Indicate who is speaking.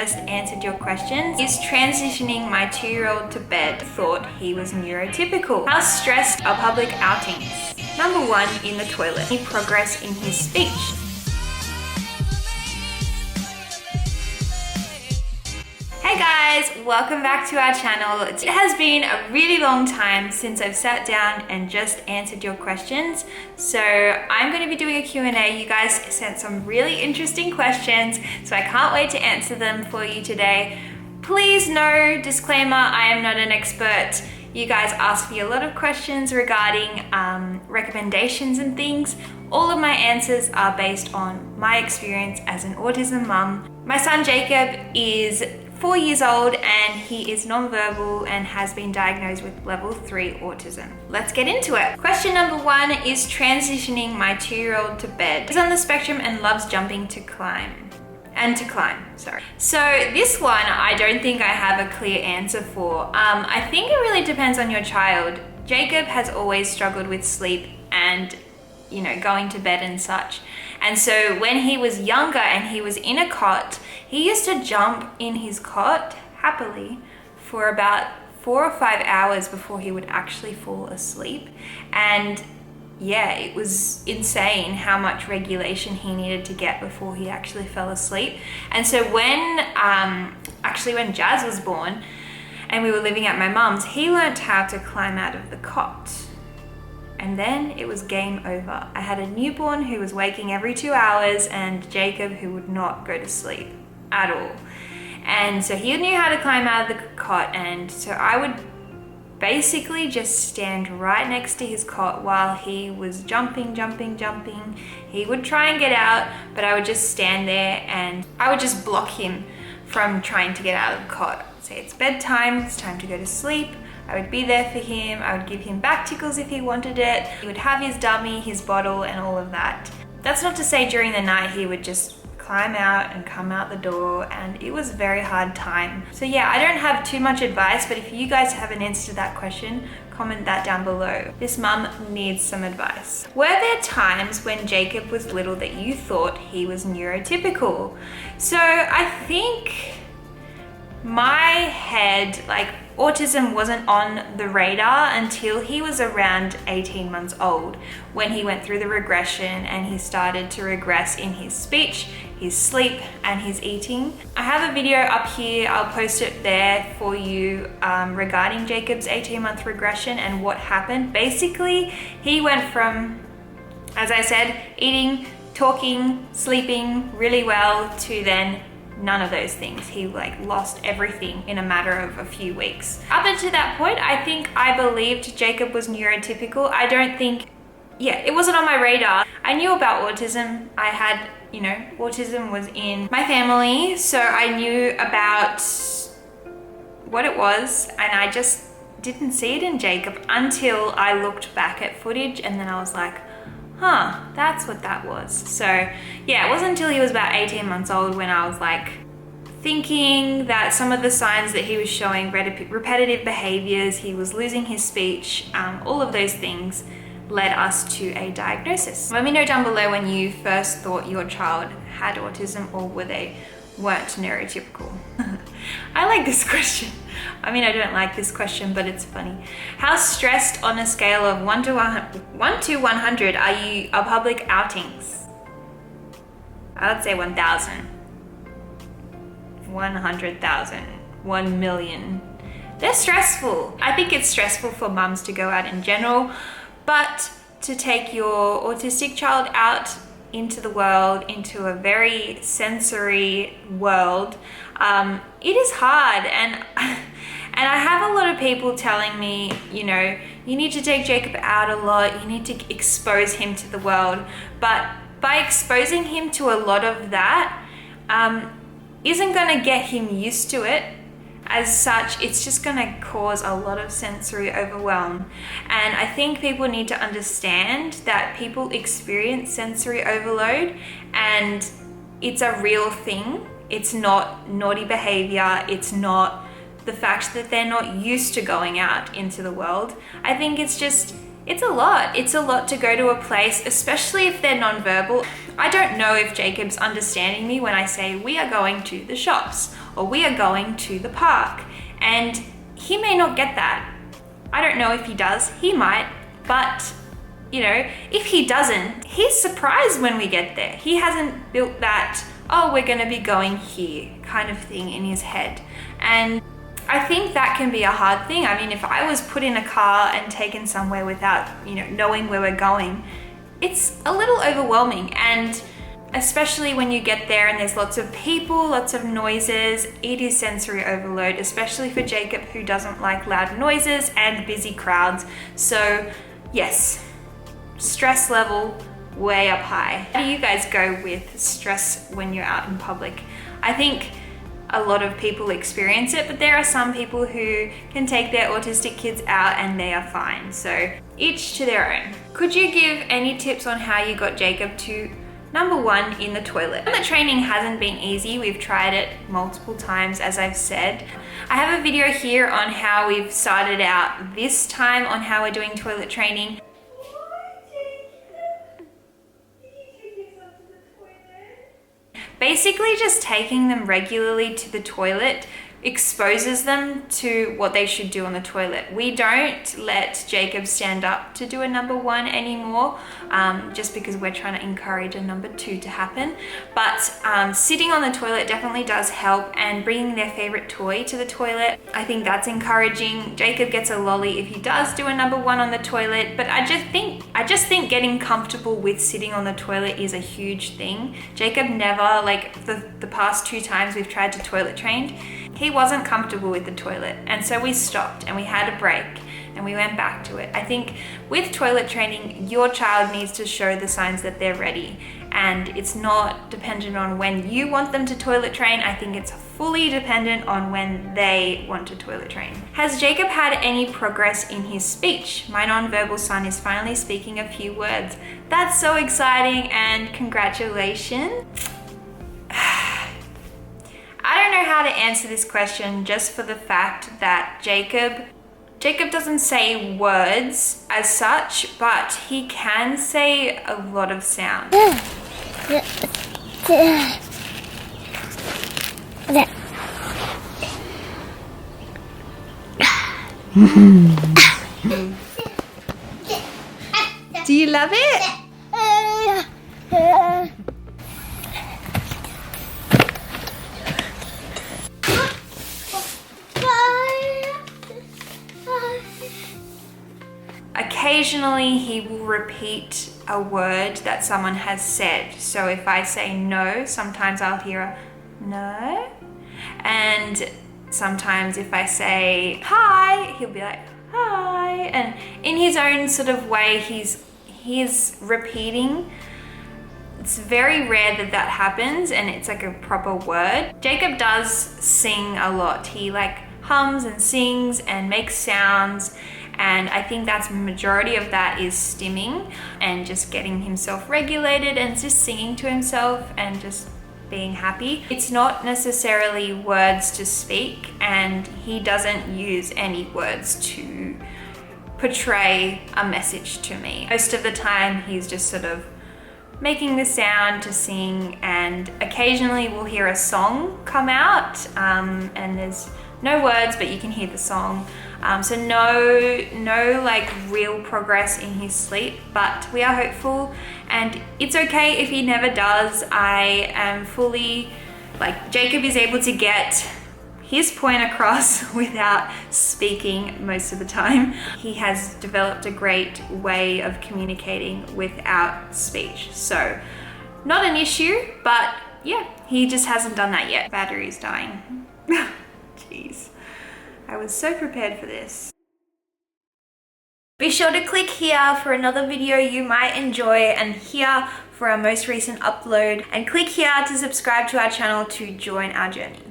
Speaker 1: Just answered your questions. Is transitioning my 2-year-old to bed. Thought he was neurotypical. How stressed are public outings? Number 1, in the toilet. Any progress in his speech? Hey guys, welcome back to our channel. It has been a really long time since I've sat down and just answered your questions. So I'm going to be doing a Q&A. You guys sent some really interesting questions, so I can't wait to answer them for you today. Please no disclaimer, I am not an expert. You guys asked me a lot of questions regarding recommendations and things. All of my answers are based on my experience as an autism mum. My son Jacob is 4 years old and he is nonverbal and has been diagnosed with level 3 autism. Let's get into it. Question number 1 is transitioning my 2-year-old to bed. He's on the spectrum and loves jumping to climb. So this one, I don't think I have a clear answer for. I think it really depends on your child. Jacob has always struggled with sleep and, going to bed and such. And so when he was younger and he was in a cot, he used to jump in his cot happily for about 4 or 5 hours before he would actually fall asleep. And yeah, it was insane how much regulation he needed to get before he actually fell asleep. And so when Jazz was born and we were living at my mum's, he learned how to climb out of the cot. And then it was game over. I had a newborn who was waking every 2 hours and Jacob who would not go to sleep at all. And so he knew how to climb out of the cot, and so I would basically just stand right next to his cot while he was jumping. He would try and get out, but I would just stand there and I would just block him from trying to get out of the cot. Say it's bedtime, it's time to go to sleep. I would be there for him. I would give him back tickles if he wanted it. He would have his dummy, his bottle, and all of that. That's not to say during the night he would just climb out and come out the door, and it was a very hard time. So yeah, I don't have too much advice, but if you guys have an answer to that question, comment that down below. This mum needs some advice. Were there times when Jacob was little that you thought he was neurotypical? So I think my head, autism wasn't on the radar until he was around 18 months old, when he went through the regression and he started to regress in his speech, his sleep, and his eating. I have a video up here, I'll post it there for you regarding Jacob's 18-month regression and what happened. Basically, he went from, as I said, eating, talking, sleeping really well to then none of those things. He lost everything in a matter of a few weeks. Up until that point, I think I believed Jacob was neurotypical. I don't think, it wasn't on my radar. I knew about autism. I had, autism was in my family, so I knew about what it was, and I just didn't see it in Jacob until I looked back at footage, and then I was like, that's what that was. So yeah, it wasn't until he was about 18 months old when I was thinking that some of the signs that he was showing, repetitive behaviors, he was losing his speech, all of those things led us to a diagnosis. Let me know down below when you first thought your child had autism or weren't neurotypical. I like this question. I mean, I don't like this question, but it's funny. How stressed on a scale of 1 to 100 are public outings? I would say 1,000. 100,000. 1 million. They're stressful. I think it's stressful for mums to go out in general, but to take your autistic child out into the world, into a very sensory world, it is hard. And I have a lot of people telling me, you need to take Jacob out a lot, you need to expose him to the world. But by exposing him to a lot of that, isn't gonna get him used to it. As such, it's just gonna cause a lot of sensory overwhelm. And I think people need to understand that people experience sensory overload and it's a real thing. It's not naughty behavior. It's not the fact that they're not used to going out into the world. I think it's a lot. It's a lot to go to a place, especially if they're nonverbal. I don't know if Jacob's understanding me when I say we are going to the shops or we are going to the park. And he may not get that. I don't know if he does, he might, but you know, if he doesn't, he's surprised when we get there. He hasn't built that, oh, we're gonna be going here kind of thing in his head. And I think that can be a hard thing. I mean, if I was put in a car and taken somewhere without, you know, knowing where we're going, it's a little overwhelming. And especially when you get there and there's lots of people, lots of noises, it is sensory overload, especially for Jacob, who doesn't like loud noises and busy crowds. So yes, stress level way up high. How do you guys go with stress when you're out in public? I think a lot of people experience it, but there are some people who can take their autistic kids out and they are fine. So each to their own. Could you give any tips on how you got Jacob to number one in the toilet? The training hasn't been easy. We've tried it multiple times, as I've said. I have a video here on how we've started out this time on how we're doing toilet training. Basically just taking them regularly to the toilet exposes them to what they should do on the toilet. We don't let Jacob stand up to do a number one anymore, just because we're trying to encourage a number two to happen. But sitting on the toilet definitely does help, and bringing their favorite toy to the toilet, I think that's encouraging. Jacob gets a lolly if he does do a number one on the toilet, but I just think getting comfortable with sitting on the toilet is a huge thing. Jacob never, like the past 2 times we've tried to toilet train, he wasn't comfortable with the toilet, and so we stopped and we had a break and we went back to it. I think with toilet training, your child needs to show the signs that they're ready, and it's not dependent on when you want them to toilet train. I think it's fully dependent on when they want to toilet train. Has Jacob had any progress in his speech? My non-verbal son is finally speaking a few words. That's so exciting, and congratulations. I don't know how to answer this question, just for the fact that Jacob doesn't say words as such, but he can say a lot of sounds. Do you love it? Occasionally he will repeat a word that someone has said. So if I say no, sometimes I'll hear a no. And sometimes if I say hi, he'll be like hi. And in his own sort of way, he's repeating. It's very rare that that happens and it's like a proper word. Jacob does sing a lot. He like hums and sings and makes sounds. And I think that's majority of that is stimming and just getting himself regulated and just singing to himself and just being happy. It's not necessarily words to speak, and he doesn't use any words to portray a message to me. Most of the time he's just sort of making the sound to sing, and occasionally we'll hear a song come out and there's no words, but you can hear the song. So no like real progress in his sleep, but we are hopeful, and it's okay if he never does. I am fully, like, Jacob is able to get his point across without speaking most of the time. He has developed a great way of communicating without speech. So not an issue, but yeah, he just hasn't done that yet. Battery's dying. Jeez. I was so prepared for this. Be sure to click here for another video you might enjoy, and here for our most recent upload, and click here to subscribe to our channel to join our journey.